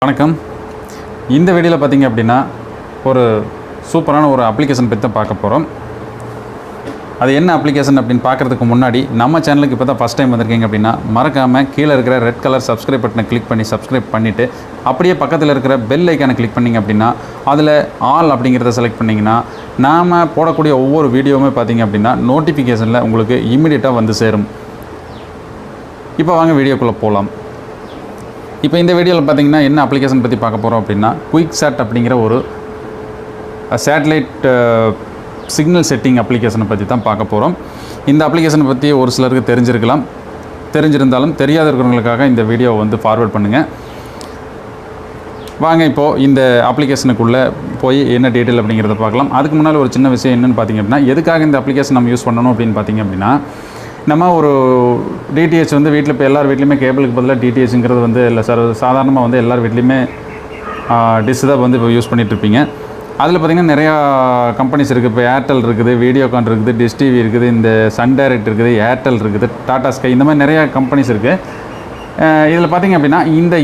வணக்கம். இந்த வீடியோவில் பார்த்தீங்க அப்படின்னா ஒரு சூப்பரான ஒரு அப்ளிகேஷன் பற்றி தான் பார்க்க போகிறோம். அது என்ன அப்ளிகேஷன் அப்படின்னு பார்க்குறதுக்கு முன்னாடி நம்ம சேனலுக்கு இப்போ தான் ஃபஸ்ட் டைம் வந்திருக்கீங்க அப்படின்னா மறக்காமல் கீழே இருக்கிற ரெட் கலர் சப்ஸ்கிரைப் பட்டனை கிளிக் பண்ணி சப்ஸ்கிரைப் பண்ணிவிட்டு அப்படியே பக்கத்தில் இருக்கிற பெல் ஐக்கானை கிளிக் பண்ணிங்க அப்படின்னா அதில் ஆல் அப்படிங்கிறத செலக்ட் பண்ணிங்கன்னா நாம் போடக்கூடிய ஒவ்வொரு வீடியோவுமே பார்த்திங்க அப்படின்னா நோட்டிஃபிகேஷனில் உங்களுக்கு இம்மிடியட்டாக வந்து சேரும். இப்போ வாங்க வீடியோக்குள்ளே போகலாம். இப்போ இந்த வீடியோவில் பார்த்தீங்கன்னா என்ன அப்ளிகேஷன் பற்றி பார்க்க போகிறோம் அப்படின்னா குயிக்சாட் அப்படிங்கிற ஒரு சேட்டலைட் சிக்னல் செட்டிங் அப்ளிகேஷனை பற்றி தான் பார்க்க போகிறோம். இந்த அப்ளிகேஷனை பற்றி ஒரு சிலருக்கு தெரிஞ்சிருந்தாலும் தெரியாத இருக்கிறவங்களுக்காக இந்த வீடியோவை வந்து ஃபார்வர்ட் பண்ணுங்கள். வாங்க இப்போது இந்த அப்ளிகேஷனுக்குள்ளே போய் என்ன டீட்டெயில் அப்படிங்கிறத பார்க்கலாம். அதுக்கு முன்னால் ஒரு சின்ன விஷயம் என்னென்னு பார்த்திங்க அப்படின்னா எதுக்காக இந்த அப்ளிகேஷன் நம்ம யூஸ் பண்ணணும் அப்படின்னு பார்த்திங்க அப்படின்னா நம்ம ஒரு டிடிஹெச் வந்து வீட்டில் இப்போ எல்லார் வீட்லேயுமே கேபிளுக்கு பதிலாக டிடிஹெச்ங்கிறது வந்து இல்லை சாதாரணமாக வந்து எல்லார் வீட்லேயுமே டிஷ் தான் வந்து இப்போ யூஸ் பண்ணிகிட்ருப்பீங்க. அதில் பார்த்திங்கன்னா நிறையா கம்பெனிஸ் இருக்குது. இப்போ ஏர்டெல் இருக்குது, வீடியோகான் இருக்குது, டிஷ் டிவி இருக்குது, இந்த சன் டைரக்ட் இருக்குது, ஏர்டெல் இருக்குது, டாடா ஸ்கை, இந்த மாதிரி நிறையா கம்பெனிஸ் இருக்குது. இதில் பார்த்திங்க அப்படின்னா இந்த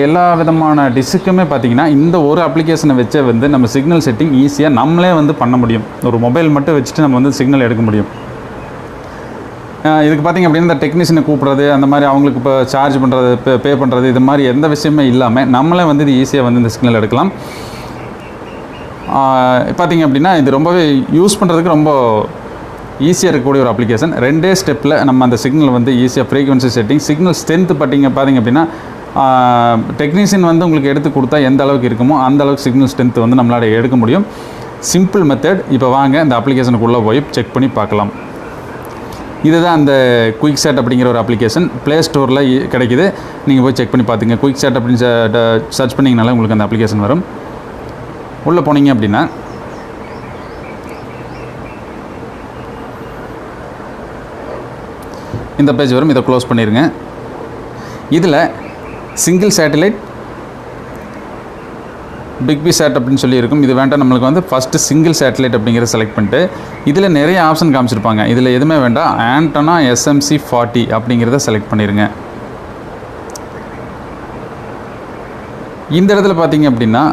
எல்லா விதமான டிஷ்ஷுக்குமே பார்த்திங்கன்னா இந்த ஒரு அப்ளிகேஷனை வச்சே வந்து நம்ம சிக்னல் செட்டிங் ஈஸியாக நம்மளே வந்து பண்ண முடியும். ஒரு மொபைல் மட்டும் வச்சுட்டு நம்ம வந்து சிக்னல் எடுக்க முடியும். இதுக்கு பார்த்திங்க அப்படின்னா இந்த டெக்னீஷியனை கூப்பிட்றது, அந்த மாதிரி அவங்களுக்கு இப்போ சார்ஜ் பண்ணுறது, பே பண்ணுறது, இது மாதிரி எந்த விஷயமே இல்லாமல் நம்மளே வந்து இது ஈஸியாக வந்து இந்த சிக்னல் எடுக்கலாம். பார்த்திங்க அப்படின்னா இது ரொம்பவே யூஸ் பண்ணுறதுக்கு ரொம்ப ஈஸியாக இருக்கக்கூடிய ஒரு அப்ளிகேஷன். 2 ஸ்டெப்பில் நம்ம அந்த சிக்னல் வந்து ஈஸியாக ஃப்ரீக்வன்சி செட்டிங், சிக்னல் ஸ்ட்ரென்த் பார்த்திங்க அப்படின்னா டெக்னீஷியன் வந்து உங்களுக்கு எடுத்து கொடுத்தா எந்த அளவுக்கு இருக்குமோ அந்த அளவுக்கு சிக்னல் ஸ்ட்ரென்த் வந்து நம்மளால் எடுக்க முடியும். Simple method. இப்போ வாங்க இந்த அப்ளிகேஷனுக்குள்ளே போய் செக் பண்ணி பார்க்கலாம். இதுதான் அந்த குயிக்சாட் அப்படிங்கிற ஒரு அப்ளிகேஷன். ப்ளே ஸ்டோரில் கிடைக்கிது. நீங்கள் போய் செக் பண்ணி பார்த்துங்க. குயிக்சாட் அப்படின்னு சர்ச் பண்ணிங்கனால உங்களுக்கு அந்த அப்ளிகேஷன் வரும். உள்ளே போனீங்க அப்படின்னா இந்த பேஜ் வரும். இதை க்ளோஸ் பண்ணிடுங்க. இதில் சிங்கிள் சேட்டலைட், பிக் சாட் அப்படின்னு சொல்லி இருக்கும். இது வேண்டாம், நம்மளுக்கு வந்து ஃபஸ்ட்டு சிங்கிள் சேட்டலைட் அப்படிங்கிறத செலக்ட் பண்ணிட்டு இதில் நிறைய ஆப்ஷன் காமிச்சிருப்பாங்க. இதில் எதுவுமே வேண்டாம், ஆண்டனா SMC 40 அப்படிங்கிறத செலக்ட் பண்ணிடுங்க. இந்த இடத்துல பார்த்தீங்க அப்படின்னா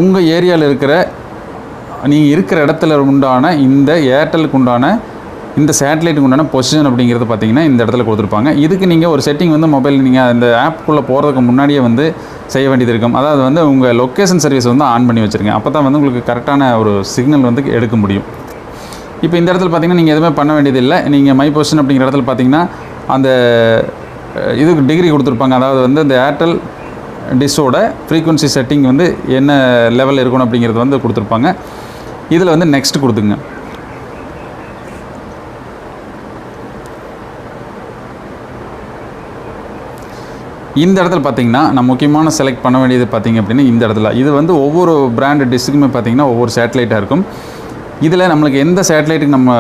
உங்கள் ஏரியாவில் இருக்கிற நீங்கள் இருக்கிற இடத்துல உண்டான இந்த ஏர்டெலுக்கு உண்டான இந்த சேட்டலைட்டுக்கு உண்டான பொசிஷன் அப்படிங்கிறது பார்த்திங்கன்னா இந்த இடத்துல கொடுத்துருப்பாங்க. இதுக்கு நீங்கள் ஒரு செட்டிங் வந்து மொபைல் நீங்கள் அந்த ஆப்புக்குள்ளே போகிறதுக்கு முன்னாடியே வந்து செய்ய வேண்டியது இருக்கும். அதாவது வந்து உங்கள் லொக்கேஷன் சர்வீஸ் வந்து ஆன் பண்ணி வச்சுருங்க. அப்போ தான் வந்து உங்களுக்கு கரெக்டான ஒரு சிக்னல் வந்து எடுக்க முடியும். இப்போ இந்த இடத்துல பார்த்திங்கன்னா நீங்கள் எதுவுமே பண்ண வேண்டியது இல்லை. நீங்கள் மை பொசிஷன் அப்படிங்கிற இடத்துல பார்த்திங்கன்னா அந்த இதுக்கு டிகிரி கொடுத்துருப்பாங்க. அதாவது வந்து இந்த ஏர்டெல் டிஷ்ஷோட ஃப்ரீக்வன்சி செட்டிங் வந்து என்ன லெவலில் இருக்கணும் அப்படிங்கிறது வந்து கொடுத்துருப்பாங்க. இதில் வந்து நெக்ஸ்ட் கொடுத்துங்க. இந்த இடத்துல பார்த்திங்கன்னா நான் முக்கியமான செலக்ட் பண்ண வேண்டியது பார்த்திங்க அப்படின்னா இந்த இடத்துல இது வந்து ஒவ்வொரு பிராண்டு டிஷ்ஷுக்குமே பார்த்திங்கன்னா ஒவ்வொரு சேட்டலைட்டாக இருக்கும். இதில் நம்மளுக்கு எந்த சேட்டலைட்டுக்கு நம்ம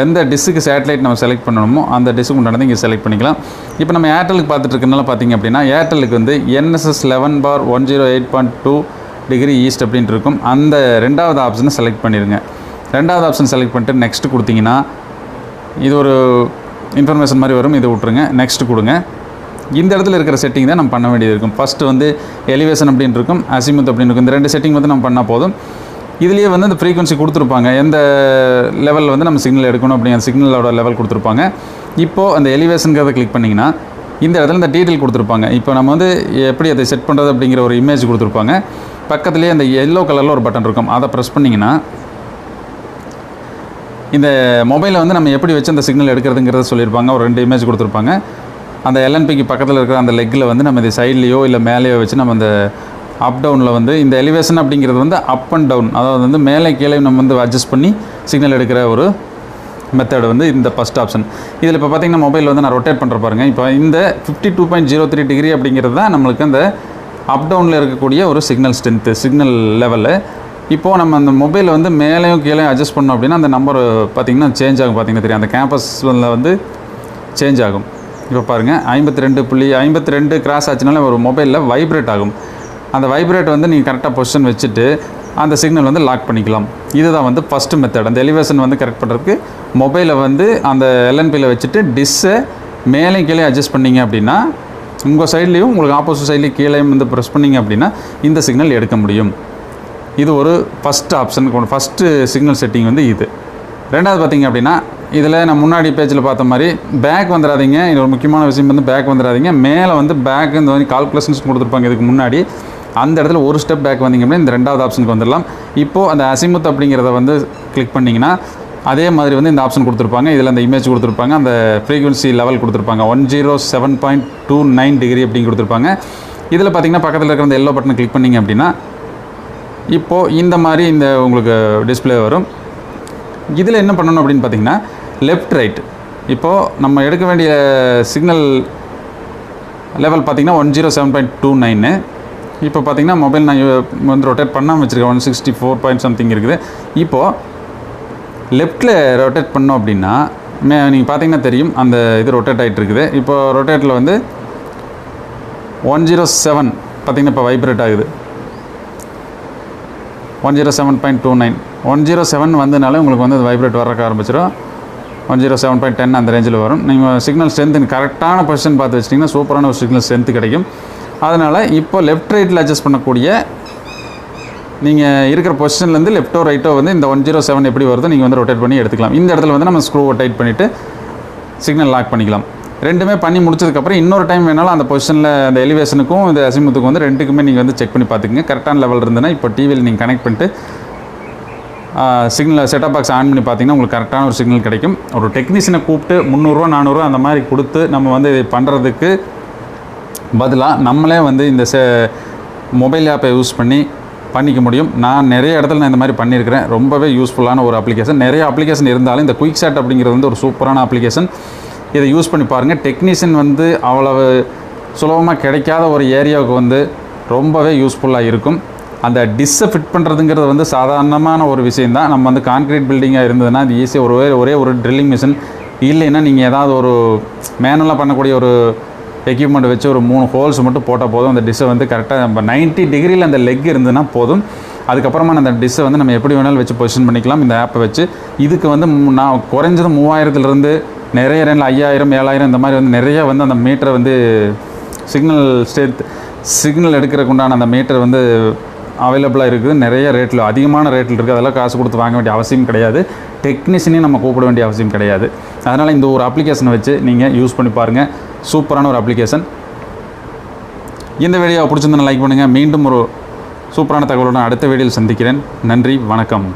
எந்த டிஷ்ஷுக்கு சேட்டலைட் நம்ம செலக்ட் பண்ணணுமோ அந்த டிஷ்ஷுக்கு உண்டானது இங்கே செலக்ட் பண்ணிக்கலாம். இப்போ நம்ம ஏர்டெலுக்கு பார்த்துட்டு இருக்கனால பார்த்திங்க அப்படின்னா ஏர்டெலுக்கு வந்து NSS 11/108.2 டிகிரி ஈஸ்ட் அப்படின்ட்டு இருக்கும். அந்த 2வது ஆப்ஷனை செலக்ட் பண்ணிடுங்க. 2வது ஆப்ஷன் செலக்ட் பண்ணிட்டு நெக்ஸ்ட் கொடுத்திங்கன்னா இது ஒரு இன்ஃபர்மேஷன் மாதிரி வரும். இதை விட்ருங்க, நெக்ஸ்ட் கொடுங்க. இந்த இடத்துல இருக்கிற செட்டிங் தான் நம்ம பண்ண வேண்டியது இருக்கும். ஃபஸ்ட்டு வந்து எலிவேஷன் அப்படின்னு இருக்கும், அசிமுத் அப்படின்னு இருக்கும். இந்த 2 செட்டிங் வந்து நம்ம பண்ணால் போதும். இதுலேயே வந்து அந்த ஃப்ரீக்வன்சி கொடுத்துருப்பாங்க, எந்த லெவலில் வந்து நம்ம சிக்னல் எடுக்கணும் அப்படிங்கிற சிக்னலோட லெவல் கொடுத்துருப்பாங்க. இப்போது அந்த எலிவேஷனுங்கிறத கிளிக் பண்ணிங்கன்னா இந்த இடத்துல இந்த டீட்டெயில் கொடுத்துருப்பாங்க. இப்போ நம்ம வந்து எப்படி அதை செட் பண்ணுறது அப்படிங்கிற ஒரு இமேஜ் கொடுத்துருப்பாங்க. பக்கத்துலேயே அந்த எல்லோ கலரில் ஒரு பட்டன் இருக்கும். அதை ப்ரெஸ் பண்ணிங்கன்னா இந்த மொபைலை வந்து நம்ம எப்படி வச்சு அந்த சிக்னல் எடுக்கிறதுங்கிறத சொல்லியிருப்பாங்க. ஒரு 2 இமேஜ் கொடுத்துருப்பாங்க. அந்த LNPக்கு பக்கத்தில் இருக்கிற அந்த லெக்கில் வந்து நம்ம இந்த சைட்லேயோ இல்லை மேலேயோ வச்சு நம்ம அந்த அப் டவுனில் வந்து இந்த எலிவேஷன் அப்படிங்கிறது வந்து அப் அண்ட் டவுன், அதாவது வந்து மேலே கீழே நம்ம வந்து அட்ஜஸ்ட் பண்ணி சிக்னல் எடுக்கிற ஒரு மெத்தட் வந்து இந்த ஃபஸ்ட் ஆப்ஷன். இதில் இப்போ பார்த்திங்கன்னா மொபைல் வந்து நான் ரொட்டேட் பண்ணுற பாருங்கள். இப்போ இந்த 52.03 டிகிரி அப்படிங்கிறது தான் நம்மளுக்கு அந்த அப் டவுனில் இருக்கக்கூடிய ஒரு சிக்னல் ஸ்ட்ரென்த்து, சிக்னல் லெவலு. இப்போது நம்ம அந்த மொபைலில் வந்து மேலேயும் கீழே அட்ஜஸ்ட் பண்ணோம் அப்படின்னா அந்த நம்பர் பார்த்திங்கன்னா சேஞ்ச் ஆகும். பார்த்திங்கன்னா தெரியும், அந்த கேம்பஸில் வந்து சேஞ்ச் ஆகும். இப்போ பாருங்கள் 52.52 கிராஸ் ஆச்சுனால ஒரு மொபைலில் வைப்ரேட் ஆகும். அந்த வைப்ரேட் வந்து நீங்கள் கரெக்டாக பொசிஷன் வச்சுட்டு அந்த சிக்னல் வந்து லாக் பண்ணிக்கலாம். இதுதான் வந்து ஃபஸ்ட்டு மெத்தட். அந்த எலிவேஷன் வந்து கரெக்ட் பண்ணுறதுக்கு மொபைலை வந்து அந்த LNPயில் வச்சுட்டு டிஷ்ஷை மேலே கீழே அட்ஜஸ்ட் பண்ணிங்க அப்படின்னா உங்கள் சைட்லேயும் உங்களுக்கு ஆப்போசிட் சைட்லேயும் கீழேயும் வந்து ப்ரெஸ் பண்ணிங்க அப்படின்னா இந்த சிக்னல் எடுக்க முடியும். இது ஒரு first option, first signal setting வந்து இது. ரெண்டாவது பார்த்திங்க அப்படின்னா இதில் நான் முன்னாடி பேஜில் பார்த்த மாதிரி பேக் வந்துடாதீங்க. இது ஒரு முக்கியமான விஷயம் வந்து பேக் வந்துடாதீங்க. மேலே வந்து பேக் இந்த மாதிரி கால்குலேஷன்ஸ் கொடுத்துருப்பாங்க இதுக்கு முன்னாடி. அந்த இடத்துல ஒரு ஸ்டெப் பேக் வந்திங்க அப்படின்னா இந்த ரெண்டாவது ஆப்ஷனுக்கு வந்துடலாம். இப்போது அந்த அசிமுத் அப்படிங்கிறத வந்து கிளிக் பண்ணிங்கன்னா அதே மாதிரி வந்து இந்த ஆப்ஷன் கொடுத்துருப்பாங்க. இதில் அந்த இமேஜ் கொடுத்துருப்பாங்க, அந்த ஃப்ரீக்வன்சி லெவல் கொடுத்துருப்பாங்க 107.29 டிகிரி அப்படின்னு கொடுத்துருப்பாங்க. இதில் பார்த்திங்கன்னா பக்கத்தில் இருக்கிற அந்த எல்லோ பட்டனை கிளிக் பண்ணிங்க அப்படின்னா இப்போது இந்த மாதிரி இந்த உங்களுக்கு டிஸ்பிளே வரும். இதில் என்ன பண்ணணும் அப்படின்னு பார்த்திங்கன்னா லெஃப்ட் ரைட், இப்போது நம்ம எடுக்க வேண்டிய சிக்னல் லெவல் பார்த்திங்கன்னா 107.29. இப்போ பார்த்திங்கன்னா மொபைல் நான் வந்து ரொட்டேட் பண்ணாமல் வச்சுருக்கேன் 164 பாயிண்ட் சம்திங் இருக்குது. இப்போது லெஃப்ட்டில் ரொட்டேட் பண்ணோம் அப்படின்னா நீங்கள் பார்த்தீங்கன்னா தெரியும் அந்த இது ரொட்டேட் ஆகிட்டு இருக்குது. இப்போ ரொட்டேட்டில் வந்து 107 பார்த்திங்கன்னா இப்போ வைப்ரேட் ஆகுது 107.29. 107 வந்ததுனால உங்களுக்கு வந்து அது வைப்ரேட் வர்றக்க ஆரம்பிச்சிடும். 107.10 அந்த ரேஞ்சில் வரும். நீங்கள் சிக்னல் ஸ்ட்ரென்த்து கரெக்டான பொசிஷன் பார்த்து வச்சிட்டிங்கன்னா சூப்பரான ஒரு சிக்னல் ஸ்ட்ரென்த்து கிடைக்கும். அதனால் இப்போ லெஃப்ட் ரைட்டில் அட்ஜஸ்ட் பண்ணக்கூடிய நீங்கள் இருக்கிற பொசிஷன்லேருந்து லெஃப்ட்டோ ரைட்டோ வந்து இந்த 107 எப்படி வருதோ நீங்கள் வந்து ரொட்டேட் பண்ணி எடுத்துக்கலாம். இந்த இடத்துல வந்து நம்ம ஸ்க்ரூவை டைட் பண்ணிவிட்டு சிக்னல் லாக் பண்ணிக்கலாம். ரெண்டுமே பண்ணி முடிச்சதுக்கப்புறம் இன்னொரு டைம் வேணாலும் அந்த பொசிஷனில் அந்த எலிவேஷனுக்கும் இந்த அசிமுத்துக்கும் வந்து ரெண்டுக்குமே நீங்கள் வந்து செக் பண்ணி பார்த்துக்குங்க. கரெக்டான லெவல் இருந்ததுன்னா இப்போ டிவியில் நீங்கள் கனெக்ட் பண்ணிட்டு சிக்னல் செட்டப் பாக்ஸ் ஆன் பண்ணி பார்த்தீங்கன்னா உங்களுக்கு கரெக்டான ஒரு சிக்னல் கிடைக்கும். ஒரு டெக்னீஷியனை கூப்பிட்டு 300 400 அந்த மாதிரி கொடுத்து நம்ம வந்து இதை பண்ணுறதுக்கு பதிலாக நம்மளே வந்து இந்த மொபைல் ஆப்பை யூஸ் பண்ணிக்க முடியும். நான் நிறைய இடத்துல நான் இந்த மாதிரி பண்ணியிருக்கிறேன். ரொம்பவே யூஸ்ஃபுல்லான ஒரு அப்ளிகேஷன். நிறைய அப்ளிகேஷன் இருந்தாலும் இந்த குயிக்சாட் அப்படிங்கிறது வந்து ஒரு சூப்பரான அப்ளிகேஷன். இதை யூஸ் பண்ணி பாருங்கள். டெக்னீஷியன் வந்து அவ்வளவு சுலபமாக கிடைக்காத ஒரு ஏரியாவுக்கு வந்து ரொம்பவே யூஸ்ஃபுல்லாக இருக்கும். அந்த டிஷ்ஷை ஃபிட் பண்ணுறதுங்கிறது வந்து சாதாரணமான ஒரு விஷயந்தான். நம்ம வந்து கான்க்ரீட் பில்டிங்காக இருந்ததுன்னா அது ஈஸியாக ஒரே ஒரு ட்ரில்லிங் மிஷின் இல்லைன்னா நீங்கள் ஏதாவது ஒரு மேனுவலாக பண்ணக்கூடிய ஒரு எக்யூப்மெண்ட் வச்சு ஒரு 3 ஹோல்ஸ் மட்டும் போட்டால் போதும். அந்த டிஷ்ஷை வந்து கரெக்டாக நம்ம 90 டிகிரியில் அந்த லெக் இருந்ததுன்னா போதும். அதுக்கப்புறமா அந்த டிஷ்ஷை வந்து நம்ம எப்படி வேணாலும் வச்சு பொசிஷன் பண்ணிக்கலாம் இந்த ஆப்பை வச்சு. இதுக்கு வந்து நான் குறைஞ்சது 3000லேருந்து நிறைய ரேஞ்சில் 5000 7000 இந்த மாதிரி வந்து நிறைய வந்து அந்த மீட்டரை வந்து சிக்னல் எடுக்கிறதுக்கு உண்டான அந்த மீட்டர் வந்து அவைலபிளாக இருக்குது. நிறைய ரேட்டில் அதிகமான ரேட்டில் இருக்குது. அதெல்லாம் காசு கொடுத்து வாங்க வேண்டிய அவசியம் கிடையாது. டெக்னீஷியனையும் நம்ம கூப்பிட வேண்டிய அவசியம் கிடையாது. அதனால் இந்த ஒரு அப்ளிகேஷனை வச்சு நீங்கள் யூஸ் பண்ணி பாருங்கள். சூப்பரான ஒரு அப்ளிகேஷன். இந்த வீடியோவை பிடிச்சிருந்தா லைக் பண்ணுங்கள். மீண்டும் ஒரு சூப்பரான தகவலுடன் அடுத்த வீடியோவில் சந்திக்கிறேன். நன்றி, வணக்கம்.